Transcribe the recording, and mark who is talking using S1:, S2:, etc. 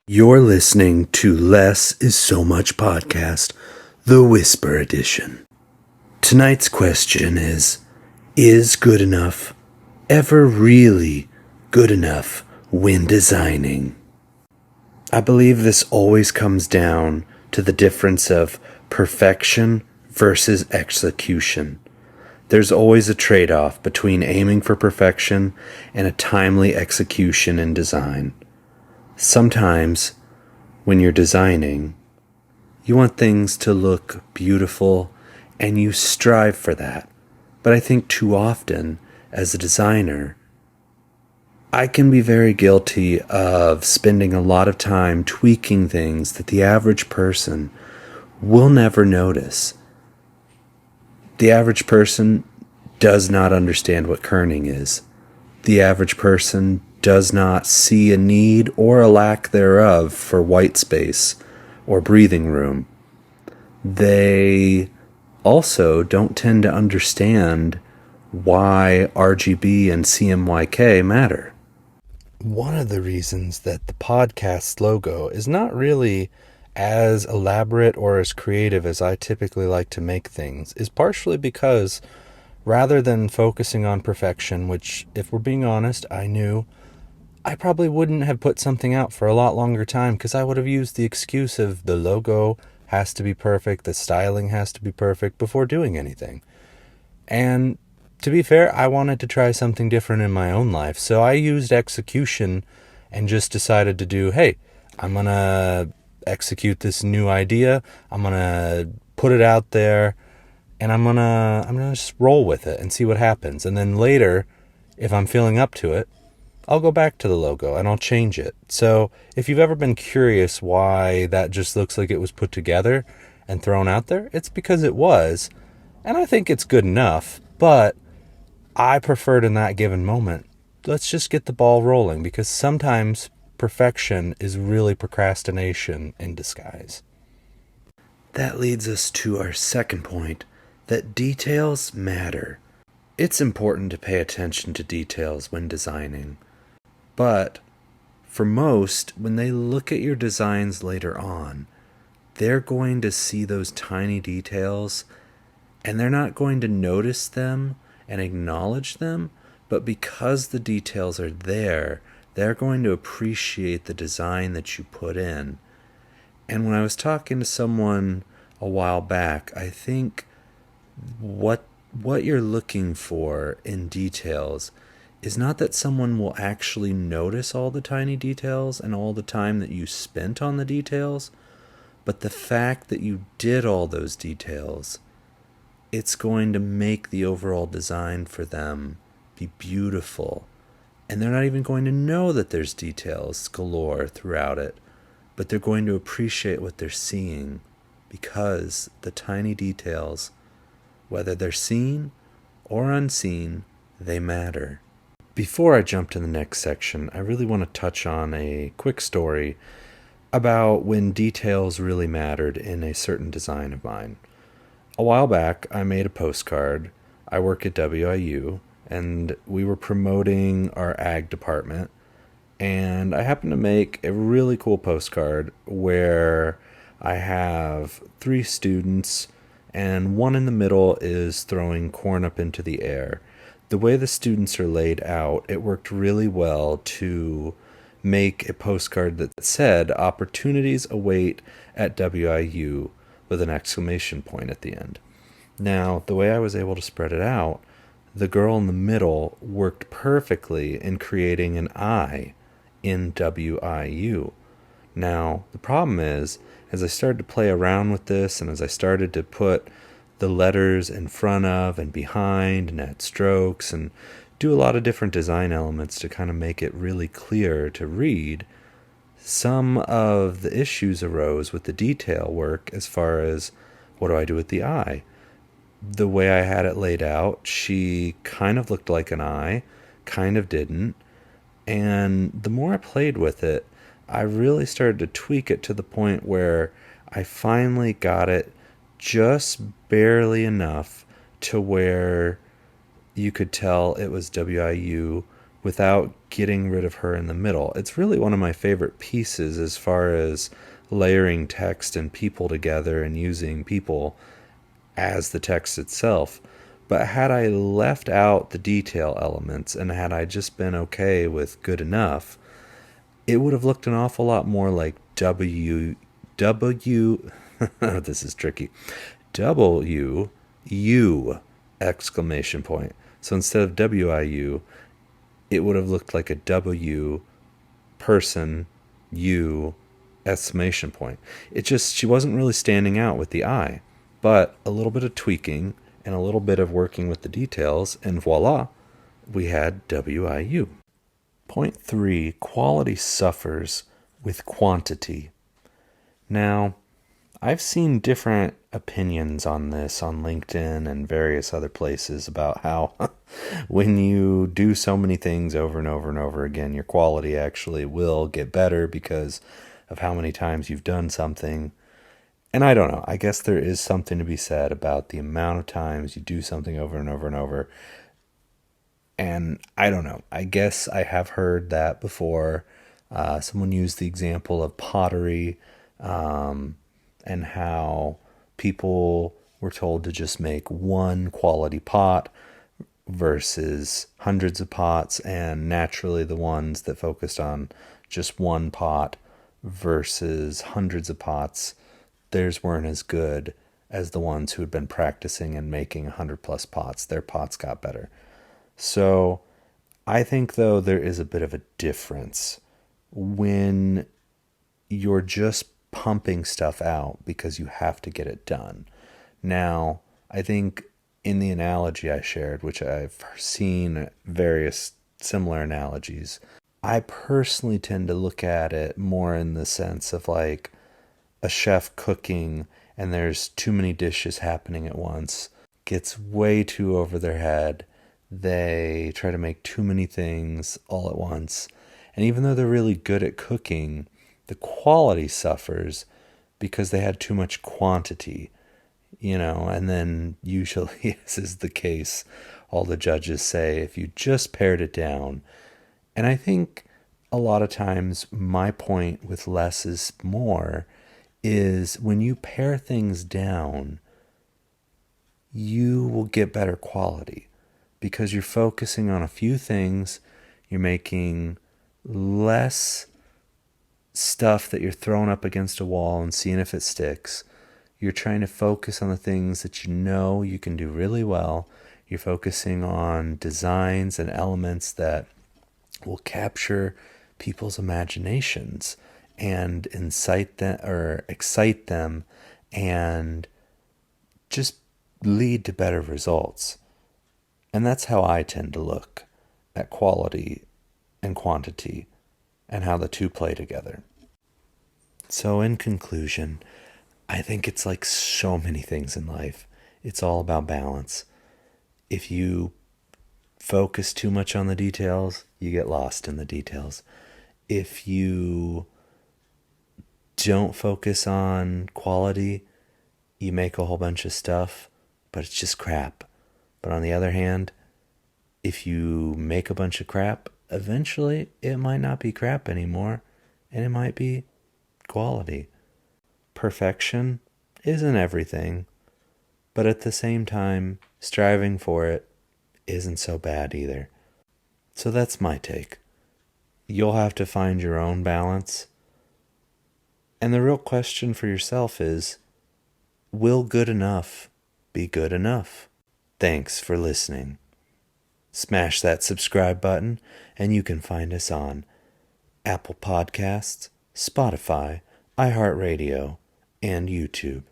S1: You're listening to Less is So Much Podcast, the Whisper Edition. Tonight's question is good enough ever really good enough when designing? I believe this always comes down to the difference of perfection versus execution. There's always a trade-off between aiming for perfection and a timely execution in design. Sometimes, when you're designing, you want things to look beautiful and you strive for that. But I think too often, as a designer, I can be very guilty of spending a lot of time tweaking things that the average person will never notice. The average person does not understand what kerning is. The average person does not see a need or a lack thereof for white space or breathing room. They also don't tend to understand why RGB and CMYK matter. One of the reasons that the podcast logo is not really as elaborate or as creative as I typically like to make things is partially because rather than focusing on perfection, which, if we're being honest, I knew I probably wouldn't have put something out for a lot longer time because I would have used the excuse of the logo has to be perfect, the styling has to be perfect before doing anything. And to be fair, I wanted to try something different in my own life, so I used execution and just decided to do, hey, I'm going to execute this new idea, I'm going to put it out there, and I'm gonna just roll with it and see what happens. And then later, if I'm feeling up to it, I'll go back to the logo and I'll change it. So if you've ever been curious why that just looks like it was put together and thrown out there, it's because it was. And I think it's good enough, but I preferred in that given moment, let's just get the ball rolling, because sometimes perfection is really procrastination in disguise. That leads us to our second point, that details matter. It's important to pay attention to details when designing. But for most, when they look at your designs later on, they're going to see those tiny details and they're not going to notice them and acknowledge them, but because the details are there, they're going to appreciate the design that you put in. And when I was talking to someone a while back, I think what you're looking for in details is not that someone will actually notice all the tiny details and all the time that you spent on the details, but the fact that you did all those details. It's going to make the overall design for them be beautiful. And they're not even going to know that there's details galore throughout it, but they're going to appreciate what they're seeing because the tiny details, whether they're seen or unseen, they matter. Before I jump to the next section, I really want to touch on a quick story about when details really mattered in a certain design of mine. A while back, I made a postcard. I work at WIU, and we were promoting our ag department, and I happened to make a really cool postcard where I have 3 students, and one in the middle is throwing corn up into the air. The way the students are laid out, it worked really well to make a postcard that said, "Opportunities await at WIU," with an exclamation point at the end. Now, the way I was able to spread it out, the girl in the middle worked perfectly in creating an I in WIU. Now, the problem is, as I started to play around with this and as I started to put the letters in front of and behind and add strokes and do a lot of different design elements to kind of make it really clear to read, some of the issues arose with the detail work as far as what do I do with the eye? The way I had it laid out, she kind of looked like an eye, kind of didn't. And the more I played with it, I really started to tweak it to the point where I finally got it just barely enough to where you could tell it was WIU without getting rid of her in the middle. It's really one of my favorite pieces as far as layering text and people together and using people as the text itself. But had I left out the detail elements and had I just been okay with good enough, it would have looked an awful lot more like this is tricky, W-U exclamation point. So instead of W-I-U, it would have looked like a W person U exclamation point. She wasn't really standing out with the I, but a little bit of tweaking and a little bit of working with the details, and voila, we had W-I-U. Point 3, quality suffers with quantity. Now, I've seen different opinions on this on LinkedIn and various other places about how when you do so many things over and over and over again, your quality actually will get better because of how many times you've done something. And I don't know. I guess there is something to be said about the amount of times you do something over and over and over. And I don't know. I guess I have heard that before. Someone used the example of pottery, and how people were told to just make one quality pot versus hundreds of pots, and naturally the ones that focused on just one pot versus hundreds of pots, theirs weren't as good as the ones who had been practicing and making 100 plus pots. Their pots got better. So I think, though, there is a bit of a difference when you're just pumping stuff out because you have to get it done. Now, I think in the analogy I shared, which I've seen various similar analogies, I personally tend to look at it more in the sense of like a chef cooking and there's too many dishes happening at once, gets way too over their head. They try to make too many things all at once. And even though they're really good at cooking, the quality suffers because they had too much quantity, and then usually, as is the case, all the judges say, if you just pared it down. And I think a lot of times my point with less is more is when you pare things down, you will get better quality because you're focusing on a few things. You're making less stuff that you're throwing up against a wall and seeing if it sticks. You're trying to focus on the things that you can do really well. You're focusing on designs and elements that will capture people's imaginations and excite them and just lead to better results. And that's how I tend to look at quality and quantity and how the two play together. So in conclusion, I think it's like so many things in life. It's all about balance. If you focus too much on the details, you get lost in the details. If you don't focus on quality, you make a whole bunch of stuff, but it's just crap. But on the other hand, if you make a bunch of crap, eventually it might not be crap anymore, and it might be quality. Perfection isn't everything, but at the same time, striving for it isn't so bad either. So that's my take. You'll have to find your own balance. And the real question for yourself is, will good enough be good enough? Thanks for listening. Smash that subscribe button, and you can find us on Apple Podcasts, Spotify, iHeartRadio, and YouTube.